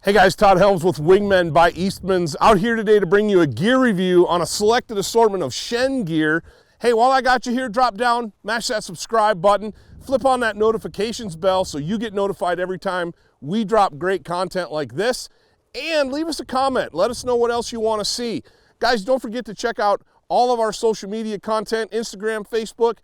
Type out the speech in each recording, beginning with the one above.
Hey guys, Todd Helms with Wingmen by Eastmans, out here today to bring you a gear review on a selected assortment of Chene gear. Hey, while I got you here, drop down, mash that subscribe button, flip on that notifications bell so you get notified every time we drop great content like this, and leave us a comment. Let us know what else you want to see. Guys, don't forget to check out all of our social media content, Instagram, Facebook,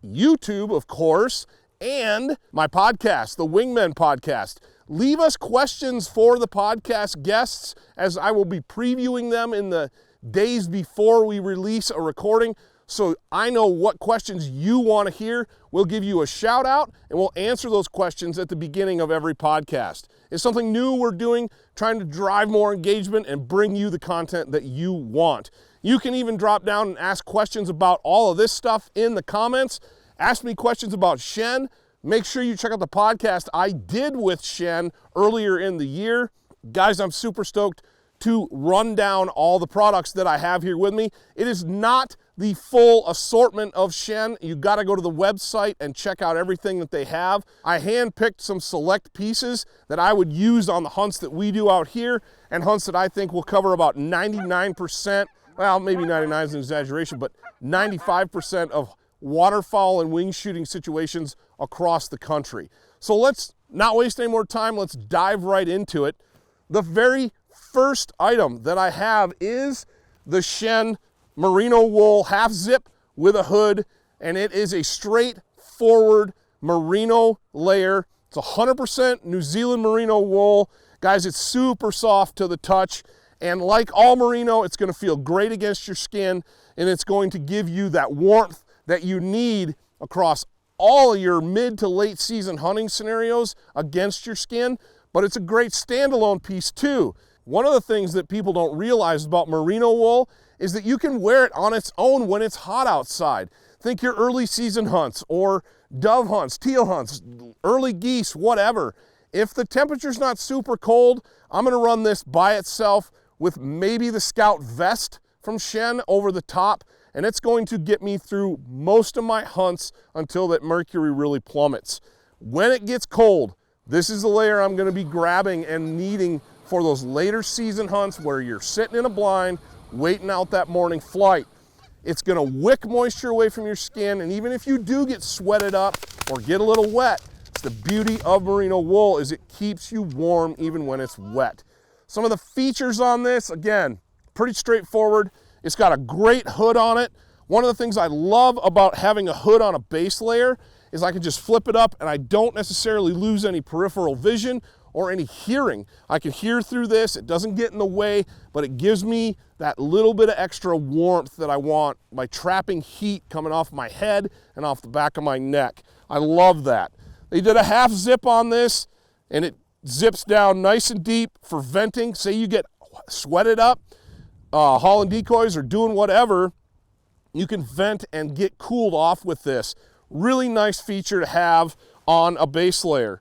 YouTube, of course, and my podcast, the Wingmen podcast. Leave us questions for the podcast guests, as I will be previewing them in the days before we release a recording, so I know what questions you want to hear. We'll give you a shout out and we'll answer those questions at the beginning of every podcast. It's something new we're doing, trying to drive more engagement and bring you the content that you want. You can even drop down and ask questions about all of this stuff in the comments. Ask me questions about Chene. Make sure you check out the podcast I did with Chene earlier in the year. Guys, I'm super stoked to run down all the products that I have here with me. It is not the full assortment of Chene. You got to go to the website and check out everything that they have. I handpicked some select pieces that I would use on the hunts that we do out here, and hunts that I think will cover about 99%, well, maybe 99 is an exaggeration, but 95% of waterfowl and wing shooting situations across the country. So let's not waste any more time. Let's dive right into it. The very first item that I have is the Chene Merino wool half zip with a hood, and it is a straightforward merino layer. It's 100% New Zealand merino wool. Guys, it's super soft to the touch, and like all merino, it's going to feel great against your skin, and it's going to give you that warmth that you need across all of your mid to late season hunting scenarios against your skin, but it's a great standalone piece too. One of the things that people don't realize about merino wool is that you can wear it on its own when it's hot outside. Think your early season hunts or dove hunts, teal hunts, early geese, whatever. If the temperature's not super cold, I'm gonna run this by itself with maybe the Scout vest from Chene over the top, and it's going to get me through most of my hunts until that mercury really plummets. When it gets cold, this is the layer I'm gonna be grabbing and needing for those later season hunts where you're sitting in a blind, waiting out that morning flight. It's gonna wick moisture away from your skin, and even if you do get sweated up or get a little wet, it's the beauty of merino wool is it keeps you warm even when it's wet. Some of the features on this, again, pretty straightforward. It's got a great hood on it. One of the things I love about having a hood on a base layer is I can just flip it up and I don't necessarily lose any peripheral vision or any hearing. I can hear through this, it doesn't get in the way, but it gives me that little bit of extra warmth that I want by trapping heat coming off my head and off the back of my neck. I love that. They did a half zip on this, and it zips down nice and deep for venting. Say you get sweated up, hauling decoys or doing whatever, you can vent and get cooled off with this. Really nice feature to have on a base layer.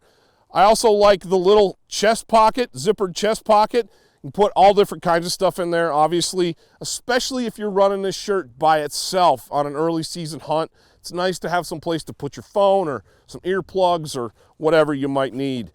I also like the little chest pocket, zippered chest pocket. You can put all different kinds of stuff in there, obviously, especially if you're running this shirt by itself on an early season hunt. It's nice to have some place to put your phone or some earplugs or whatever you might need.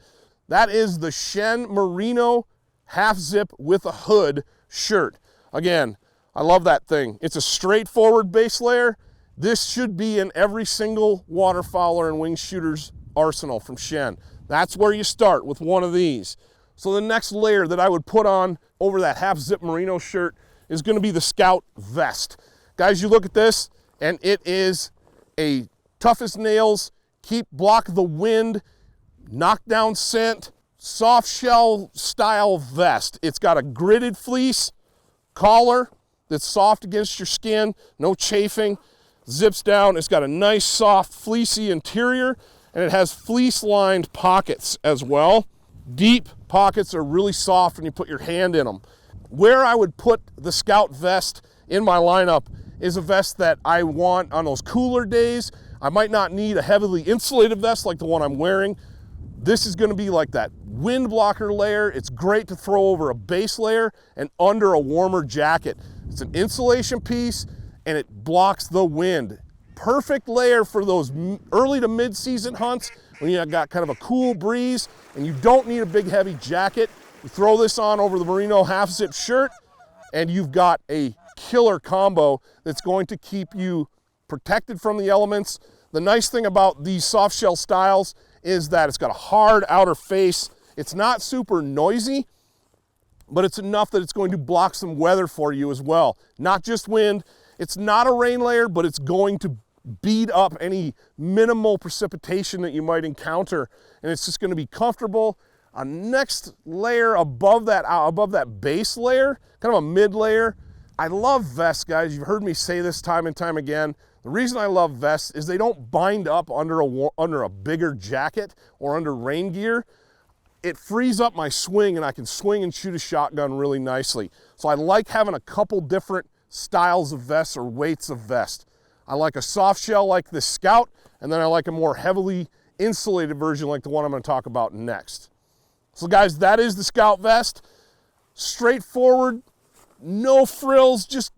That is the Chene Merino half zip with a hood shirt. Again, I love that thing. It's a straightforward base layer. This should be in every single waterfowler and wing shooter's arsenal from Chene. That's where you start, with one of these. So the next layer that I would put on over that half zip merino shirt is gonna be the Scout vest. Guys, you look at this and it is a tough as nails, block the wind, knockdown scent, soft shell style vest. It's got a gridded fleece collar that's soft against your skin, no chafing, zips down. It's got a nice soft fleecy interior, and it has fleece lined pockets as well. Deep pockets are really soft when you put your hand in them. Where I would put the Scout vest in my lineup is a vest that I want on those cooler days. I might not need a heavily insulated vest like the one I'm wearing. This is gonna be like that wind blocker layer. It's great to throw over a base layer and under a warmer jacket. It's an insulation piece and it blocks the wind. Perfect layer for those early to mid-season hunts when you got kind of a cool breeze and you don't need a big heavy jacket. You throw this on over the Merino half-zip shirt, and you've got a killer combo that's going to keep you protected from the elements. The nice thing about these soft shell styles is that it's got a hard outer face. It's not super noisy, but it's enough that it's going to block some weather for you as well. Not just wind. It's not a rain layer, but it's going to beat up any minimal precipitation that you might encounter, and it's just going to be comfortable. A next layer above that base layer, kind of a mid layer. I love vests, guys. You've heard me say this time and time again. The reason I love vests is they don't bind up under a bigger jacket or under rain gear. It frees up my swing, and I can swing and shoot a shotgun really nicely. So I like having a couple different styles of vests or weights of vest. I like a soft shell like this Scout, and then I like a more heavily insulated version like the one I'm going to talk about next. So guys, that is the Scout vest. Straightforward, no frills, just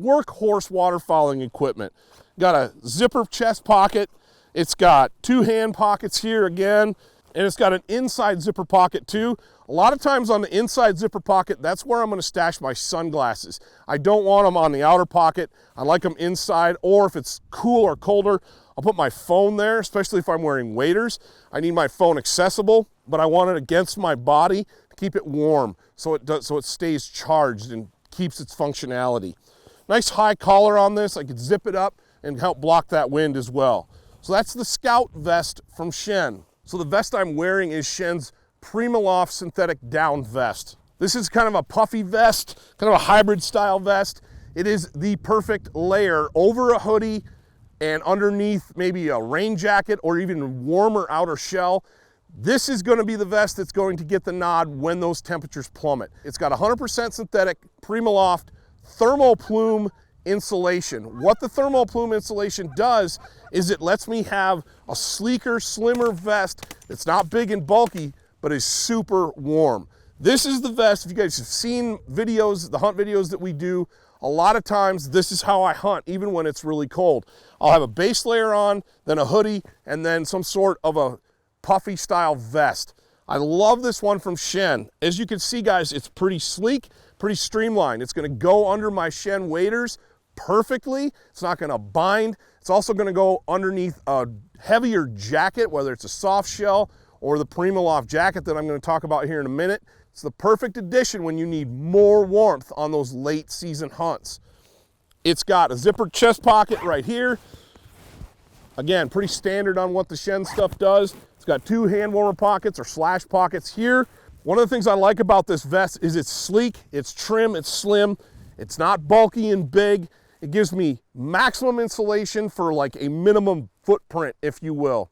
workhorse waterfowling equipment. Got a zipper chest pocket. It's got 2 hand pockets here again, and it's got an inside zipper pocket too. A lot of times on the inside zipper pocket, that's where I'm going to stash my sunglasses. I don't want them on the outer pocket. I like them inside, or if it's cool or colder, I'll put my phone there, especially if I'm wearing waders. I need my phone accessible, but I want it against my body to keep it warm so it stays charged and keeps its functionality. Nice high collar on this. I could zip it up and help block that wind as well. So that's the Scout vest from Chene. So the vest I'm wearing is Chene's Primaloft synthetic down vest. This is kind of a puffy vest, kind of a hybrid style vest. It is the perfect layer over a hoodie and underneath maybe a rain jacket or even warmer outer shell. This is going to be the vest that's going to get the nod when those temperatures plummet. It's got 100% synthetic Primaloft thermal plume insulation. What the thermal plume insulation does is it lets me have a sleeker, slimmer vest that's not big and bulky, but is super warm. This is the vest. If you guys have seen videos, the hunt videos that we do, a lot of times this is how I hunt, even when it's really cold. I'll have a base layer on, then a hoodie, and then some sort of a puffy style vest. I love this one from Chene. As you can see, guys, it's pretty sleek, pretty streamlined. It's going to go under my Chene waders perfectly. It's not going to bind. It's also going to go underneath a heavier jacket, whether it's a soft shell or the Primaloft jacket that I'm going to talk about here in a minute. It's the perfect addition when you need more warmth on those late season hunts. It's got a zippered chest pocket right here. Again, pretty standard on what the Chene stuff does. It's got 2 hand warmer pockets or slash pockets here. One of the things I like about this vest is it's sleek, it's trim, it's slim, it's not bulky and big. It gives me maximum insulation for like a minimum footprint, if you will.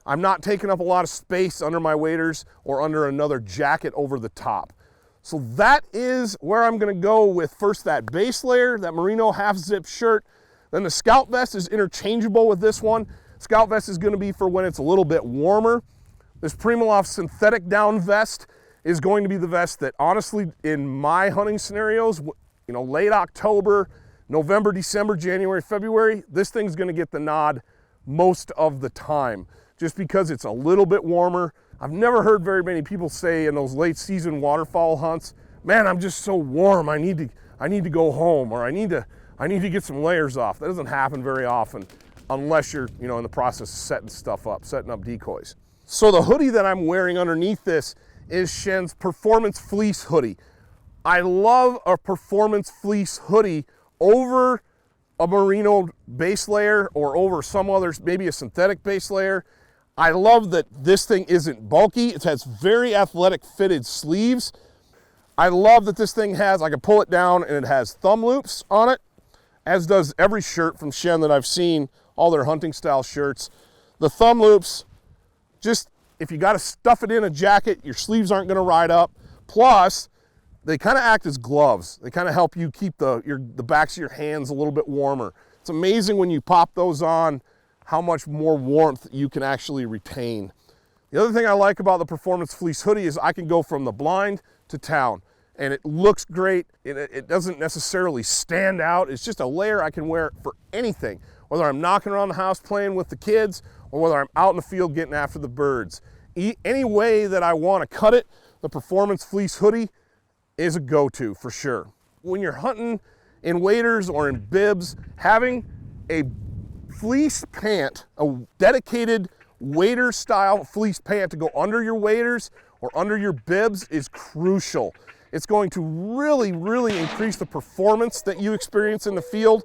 I'm not taking up a lot of space under my waders or under another jacket over the top. So that is where I'm going to go with first that base layer, that Merino half-zip shirt. Then the Scout vest is interchangeable with this one. Scout vest is going to be for when it's a little bit warmer. This Primaloft synthetic down vest is going to be the vest that honestly in my hunting scenarios, you know, late October, November, December, January, February, this thing's going to get the nod most of the time, just because it's a little bit warmer. I've never heard very many people say in those late season waterfowl hunts, man, I'm just so warm, I need to go home, or I need to get some layers off. That doesn't happen very often unless you're, you know, in the process of setting stuff up, setting up decoys. So the hoodie that I'm wearing underneath this is Chene's Performance Fleece hoodie. I love a Performance Fleece hoodie over a Merino base layer or over some others, maybe a synthetic base layer. I love that this thing isn't bulky. It has very athletic fitted sleeves. I love that this thing has, I can pull it down and it has thumb loops on it, as does every shirt from Chene that I've seen, all their hunting style shirts. The thumb loops, just if you got to stuff it in a jacket, your sleeves aren't going to ride up. Plus, they kind of act as gloves. They kind of help you keep the backs of your hands a little bit warmer. It's amazing when you pop those on how much more warmth you can actually retain. The other thing I like about the Performance Fleece hoodie is I can go from the blind to town, and it looks great. It doesn't necessarily stand out. It's just a layer I can wear for anything, whether I'm knocking around the house playing with the kids or whether I'm out in the field getting after the birds. Any way that I want to cut it, the performance fleece hoodie is a go-to for sure. When you're hunting in waders or in bibs, having a fleece pant, a dedicated wader style fleece pant to go under your waders or under your bibs is crucial. It's going to really, really increase the performance that you experience in the field.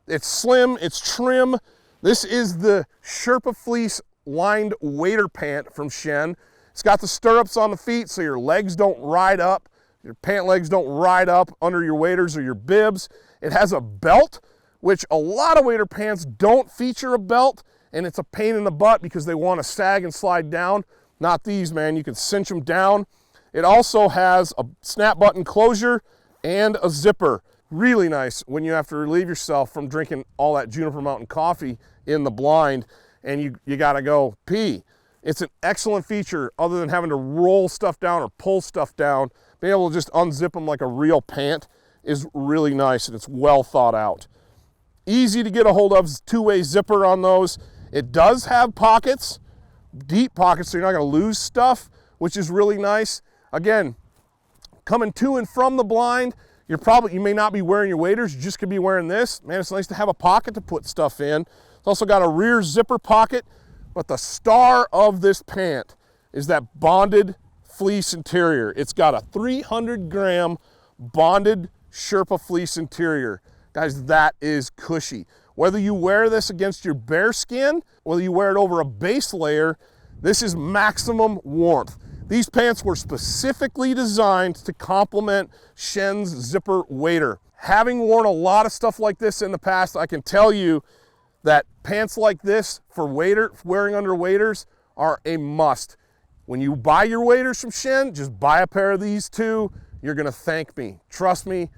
It's slim, it's trim. This is the Sherpa fleece lined wader pant from Chene. It's got the stirrups on the feet so your legs don't ride up, your pant legs don't ride up under your waders or your bibs. It has a belt, which a lot of wader pants don't feature a belt, and it's a pain in the butt because they want to sag and slide down. Not these, man. You can cinch them down. It also has a snap button closure and a zipper. Really nice when you have to relieve yourself from drinking all that Juniper Mountain coffee in the blind and you gotta go pee. It's an excellent feature other than having to roll stuff down or pull stuff down. Being able to just unzip them like a real pant is really nice, and it's well thought out. Easy to get a hold of, two-way zipper on those. It does have pockets, deep pockets, so you're not gonna lose stuff, which is really nice. Again, coming to and from the blind, you may not be wearing your waders, you just could be wearing this. Man, it's nice to have a pocket to put stuff in. It's also got a rear zipper pocket, but the star of this pant is that bonded fleece interior. It's got a 300-gram bonded Sherpa fleece interior. Guys, that is cushy. Whether you wear this against your bare skin, whether you wear it over a base layer, this is maximum warmth. These pants were specifically designed to complement Chene's zipper wader. Having worn a lot of stuff like this in the past, I can tell you that pants like this for wearing under waders are a must. When you buy your waders from Chene, just buy a pair of these two. You're gonna thank me. Trust me,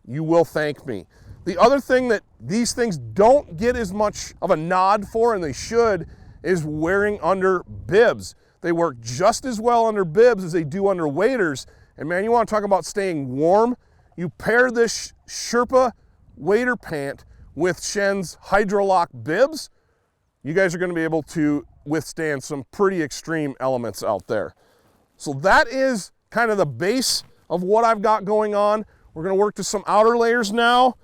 you will thank me. The other thing that these things don't get as much of a nod for, and they should, is wearing under bibs. They work just as well under bibs as they do under waders. And man, you want to talk about staying warm? You pair this Sherpa wader pant with Chene's Hydro-lok bibs, you guys are going to be able to withstand some pretty extreme elements out there. So that is kind of the base of what I've got going on. We're going to work to some outer layers now,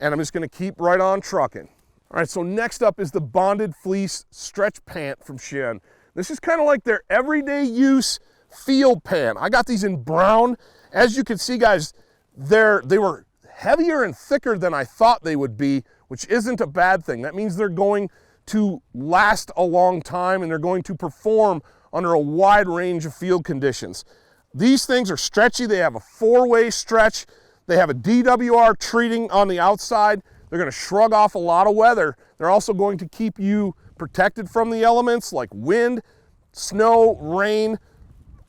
and I'm just going to keep right on trucking. All right, so next up is the bonded fleece stretch pant from Chene. This is kind of like their everyday use field pant. I got these in brown. As you can see, guys, they were heavier and thicker than I thought they would be, which isn't a bad thing. That means they're going to last a long time and they're going to perform under a wide range of field conditions. These things are stretchy. They have a four-way stretch. They have a DWR treating on the outside. They're going to shrug off a lot of weather. They're also going to keep you protected from the elements like wind, snow, rain.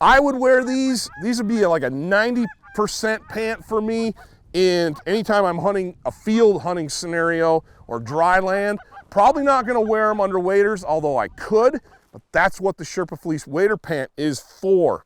I would wear these. These would be like a 90% pant for me in anytime I'm hunting a field hunting scenario or dry land. Probably not going to wear them under waders, although I could, but that's what the Sherpa fleece wader pant is for.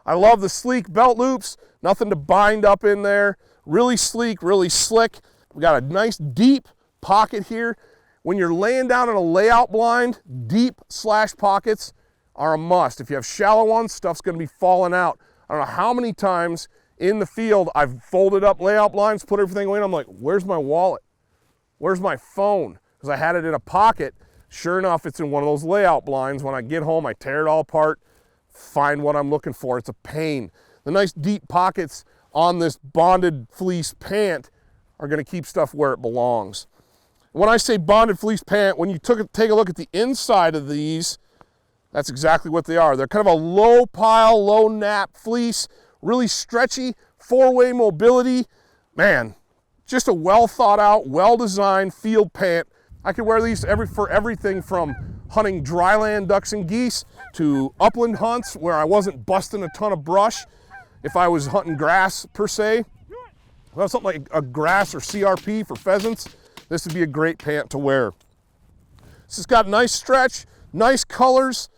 I love the sleek belt loops, nothing to bind up in there. Really sleek, really slick. We got a nice deep pocket here. When you're laying down in a layout blind, deep slash pockets are a must. If you have shallow ones, stuff's gonna be falling out. I don't know how many times in the field I've folded up layout blinds, put everything away, and I'm like, where's my wallet? Where's my phone? Because I had it in a pocket. Sure enough, it's in one of those layout blinds. When I get home, I tear it all apart, find what I'm looking for. It's a pain. The nice deep pockets on this bonded fleece pant are gonna keep stuff where it belongs. When I say bonded fleece pant, when you take a look at the inside of these, that's exactly what they are. They're kind of a low pile, low nap fleece, really stretchy, four-way mobility. Man, just a well thought out, well designed field pant. I could wear these for everything from hunting dryland ducks and geese to upland hunts where I wasn't busting a ton of brush. If I was hunting grass per se, well, something like a grass or CRP for pheasants, this would be a great pant to wear. This has got nice stretch, nice colors,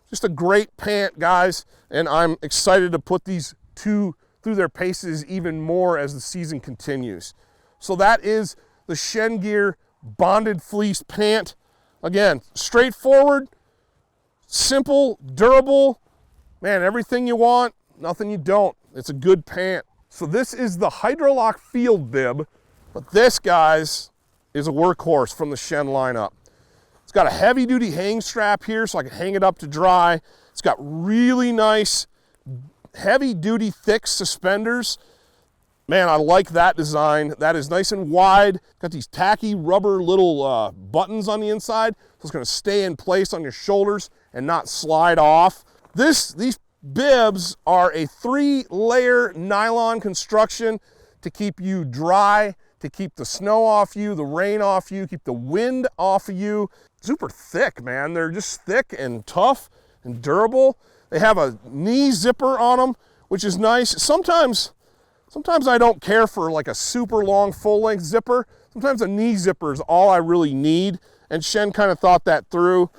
just a great pant, guys, and I'm excited to put these two through their paces even more as the season continues. So that is the Chene Gear bonded fleece pant. Again, straightforward, simple, durable, Man, everything you want, nothing you don't. It's a good pant. So this is the Hydro-lok field bib, but this, guys, is a workhorse from the Chene lineup. It's got a heavy duty hang strap here so I can hang it up to dry. It's got really nice heavy duty thick suspenders. Man, I like that design. That is nice and wide. Got these tacky rubber little buttons on the inside, so it's gonna stay in place on your shoulders and not slide off. These bibs are a 3-layer nylon construction to keep you dry, to keep the snow off you, the rain off you, keep the wind off of you. Super thick, man. They're just thick and tough and durable. They have a knee zipper on them, which is nice. Sometimes I don't care for like a super long full-length zipper. Sometimes a knee zipper is all I really need, and Chene kind of thought that through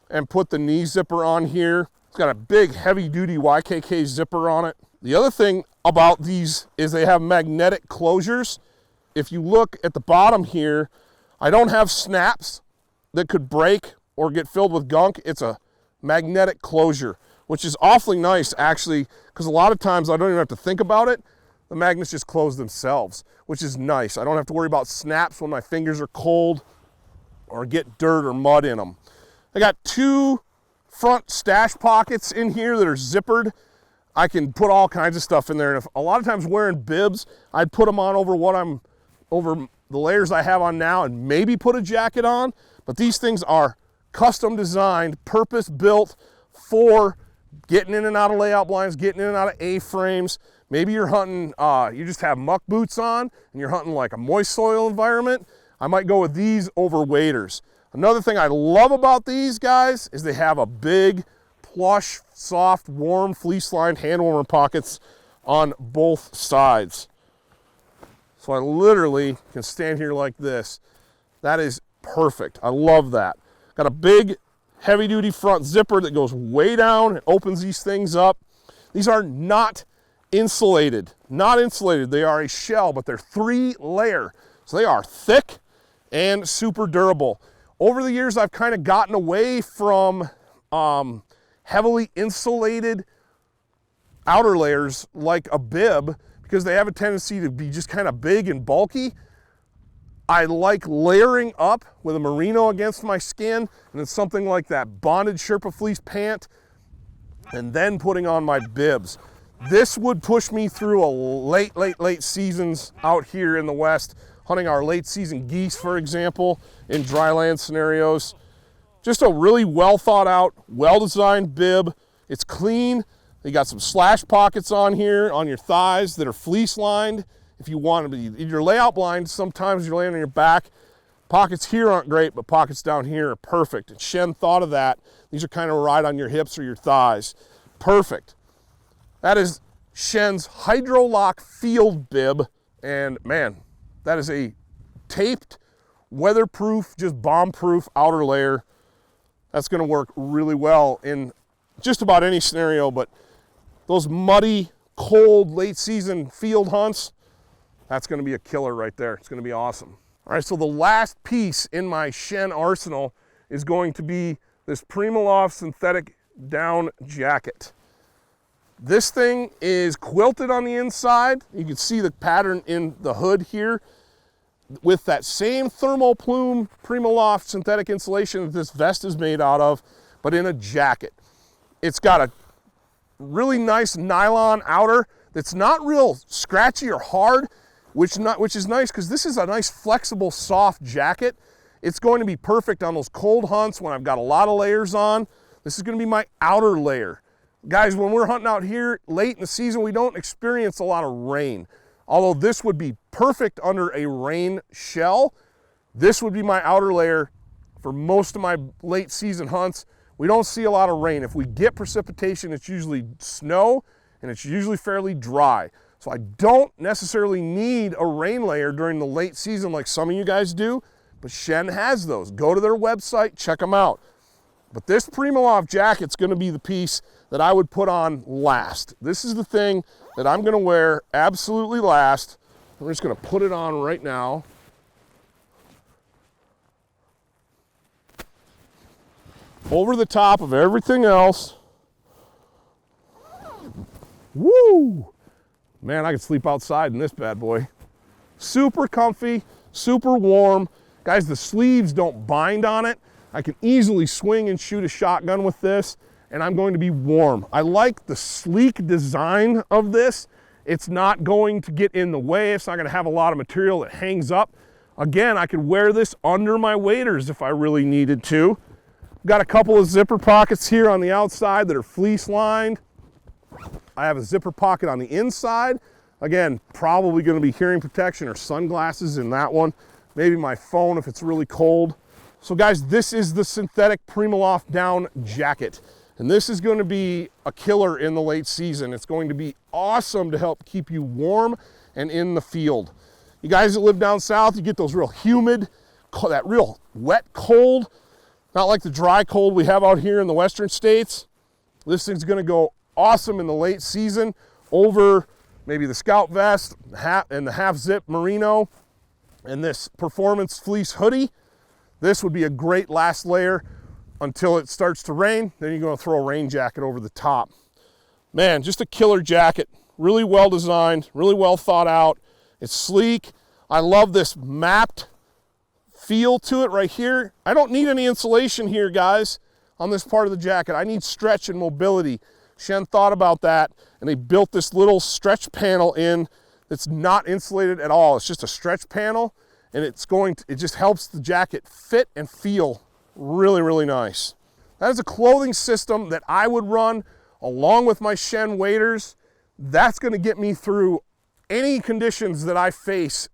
and put the knee zipper on here. It's got a big heavy-duty YKK zipper on it. The other thing about these is they have magnetic closures. If you look at the bottom here, I don't have snaps that could break or get filled with gunk. It's a magnetic closure, which is awfully nice actually, because a lot of times I don't even have to think about it. The magnets just close themselves, which is nice. I don't have to worry about snaps when my fingers are cold or get dirt or mud in them. I got 2 front stash pockets in here that are zippered. I can put all kinds of stuff in there. And if a lot of times wearing bibs, I'd put them on over the layers I have on now and maybe put a jacket on. But these things are custom designed, purpose built for getting in and out of layout blinds, getting in and out of A-frames. Maybe you're hunting, you just have muck boots on and you're hunting like a moist soil environment. I might go with these over waders. Another thing I love about these guys is they have a big, plush, soft, warm, fleece-lined hand warmer pockets on both sides. So I literally can stand here like this. That is perfect. I love that. Got a big, heavy-duty front zipper that goes way down and opens these things up. These are not insulated. Not insulated. They are a shell, but they're 3-layer. So they are thick and super durable. Over the years, I've kind of gotten away from heavily insulated outer layers like a bib because they have a tendency to be just kind of big and bulky. I like layering up with a Merino against my skin and then something like that bonded Sherpa fleece pant and then putting on my bibs. This would push me through a late seasons out here in the West, hunting our late season geese, for example, in dryland scenarios. Just a really well thought out, well designed bib. It's clean. You got some slash pockets on here on your thighs that are fleece lined. If you want to be in your layout blind, sometimes you're laying on your back. Pockets here aren't great, but pockets down here are perfect. And Chene thought of that. These are kind of right on your hips or your thighs. Perfect. That is Chene's Hydro-lok field bib. And man, that is a taped, weatherproof, just bomb-proof outer layer. That's gonna work really well in just about any scenario, but those muddy, cold, late season field hunts, that's gonna be a killer right there. It's gonna be awesome. All right, so the last piece in my Chene arsenal is going to be this Primaloft synthetic down jacket. This thing is quilted on the inside. You can see the pattern in the hood here with that same thermal plume Primaloft synthetic insulation that this vest is made out of, but in a jacket. It's got a really nice nylon outer that's not real scratchy or hard, which is nice because this is a nice flexible soft jacket. It's going to be perfect on those cold hunts when I've got a lot of layers on. This is going to be my outer layer. Guys, when we're hunting out here late in the season, we don't experience a lot of rain. Although this would be perfect under a rain shell, this would be my outer layer for most of my late season hunts. We don't see a lot of rain. If we get precipitation, it's usually snow and it's usually fairly dry. So I don't necessarily need a rain layer during the late season like some of you guys do, but Chene has those. Go to their website, check them out. But this Primaloft jacket's gonna be the piece that I would put on last. This is the thing that I'm gonna wear absolutely last. I'm just gonna put it on right now. Over the top of everything else. Woo! Man, I could sleep outside in this bad boy. Super comfy, super warm. Guys, the sleeves don't bind on it. I can easily swing and shoot a shotgun with this, and I'm going to be warm. I like the sleek design of this. It's not going to get in the way. It's not going to have a lot of material that hangs up. Again, I could wear this under my waders if I really needed to. Got a couple of zipper pockets here on the outside that are fleece lined. I have a zipper pocket on the inside. Again, probably going to be hearing protection or sunglasses in that one. Maybe my phone if it's really cold. So guys, this is the synthetic Primaloft down jacket. And this is going to be a killer in the late season. It's going to be awesome to help keep you warm and in the field. You guys that live down south, you get those real humid, that real wet cold. Not like the dry cold we have out here in the western states. This thing's going to go awesome in the late season over maybe the Scout vest and the half zip Merino and this performance fleece hoodie. This would be a great last layer until it starts to rain. Then you're going to throw a rain jacket over the top. Man, just a killer jacket. Really well designed, really well thought out. It's sleek. I love this mapped feel to it right here. I don't need any insulation here, guys, on this part of the jacket. I need stretch and mobility. Chene thought about that, and they built this little stretch panel in that's not insulated at all. It's just a stretch panel, and it just helps the jacket fit and feel really, really nice. That is a clothing system that I would run along with my Chene waders. That's going to get me through any conditions that I face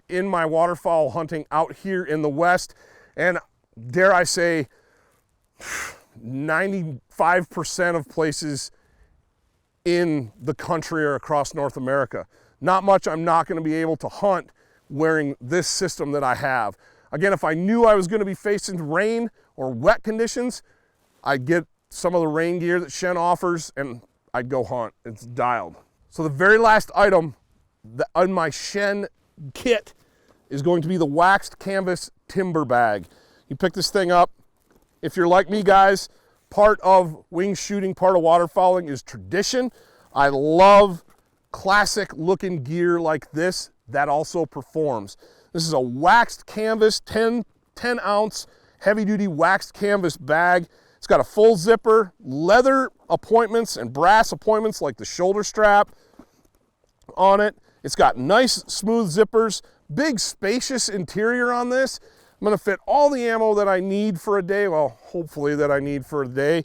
in my waterfowl hunting out here in the West, and dare I say 95% of places in the country or across North America. Not much I'm not going to be able to hunt wearing this system that I have. Again, if I knew I was going to be facing rain or wet conditions, I'd get some of the rain gear that Chene offers and I'd go hunt. It's dialed. So the very last item on my Chene kit is going to be the waxed canvas timber bag. You pick this thing up. If you're like me, guys, part of wing shooting, part of waterfowling is tradition. I love classic looking gear like this that also performs. This is a waxed canvas, 10 ounce heavy duty waxed canvas bag. It's got a full zipper, leather appointments and brass appointments like the shoulder strap on it. It's got nice smooth zippers, big spacious interior on this. I'm gonna fit all the ammo that I need for a day, well, hopefully that I need for a day.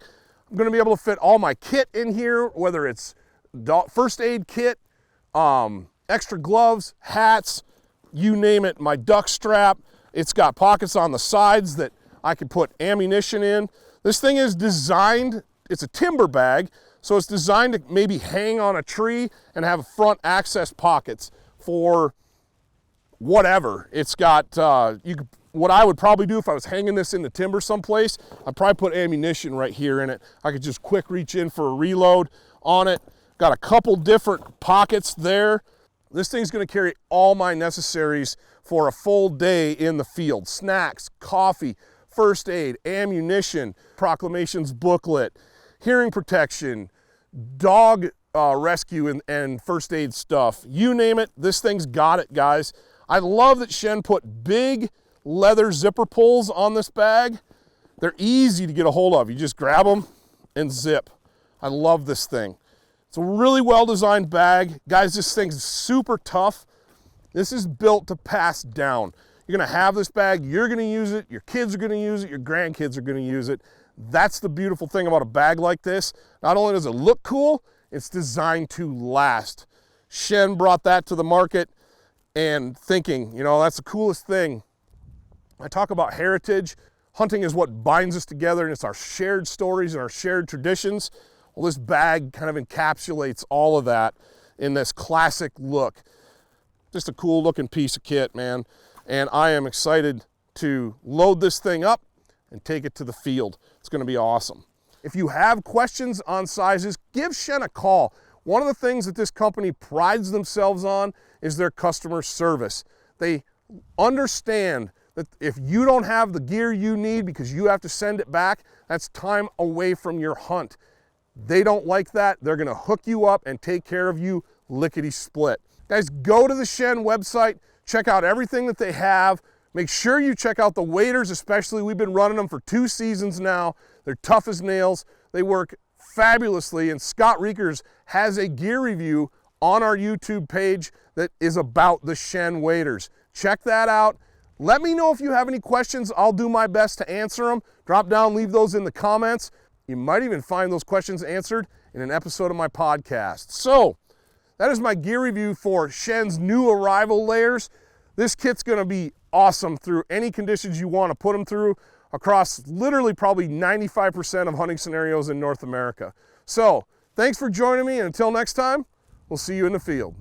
I'm gonna be able to fit all my kit in here, whether it's first aid kit, extra gloves, hats, you name it, my duck strap. It's got pockets on the sides that I can put ammunition in. This thing is designed, it's a timber bag, so it's designed to maybe hang on a tree and have front access pockets for whatever. It's got, what I would probably do if I was hanging this in the timber someplace, I'd probably put ammunition right here in it. I could just quick reach in for a reload on it. Got a couple different pockets there. This thing's gonna carry all my necessaries for a full day in the field. Snacks, coffee, first aid, ammunition, proclamations booklet, hearing protection, dog rescue and first aid stuff. You name it, this thing's got it, guys. I love that Chene put big leather zipper pulls on this bag. They're easy to get a hold of. You just grab them and zip. I love this thing. It's a really well-designed bag. Guys, this thing's super tough. This is built to pass down. You're gonna have this bag, you're gonna use it, your kids are gonna use it, your grandkids are gonna use it. That's the beautiful thing about a bag like this. Not only does it look cool, it's designed to last. Chene brought that to the market and thinking, you know, that's the coolest thing. I talk about heritage. Hunting is what binds us together, and it's our shared stories and our shared traditions. Well, this bag kind of encapsulates all of that in this classic look. Just a cool looking piece of kit, man. And I am excited to load this thing up and take it to the field. It's gonna be awesome. If you have questions on sizes, give Chene a call. One of the things that this company prides themselves on is their customer service. They understand that if you don't have the gear you need because you have to send it back, that's time away from your hunt. They don't like that. They're gonna hook you up and take care of you lickety split. Guys, go to the Chene website, check out everything that they have. Make sure you check out the waders, especially. We've been running them for 2 seasons now. They're tough as nails. They work fabulously, and Scott Reekers has a gear review on our YouTube page that is about the Chene waders. Check that out. Let me know if you have any questions. I'll do my best to answer them. Drop down, leave those in the comments. You might even find those questions answered in an episode of my podcast. So, that is my gear review for Chene's new arrival layers. This kit's gonna be awesome through any conditions you wanna put them through across literally probably 95% of hunting scenarios in North America. So, thanks for joining me, and until next time, we'll see you in the field.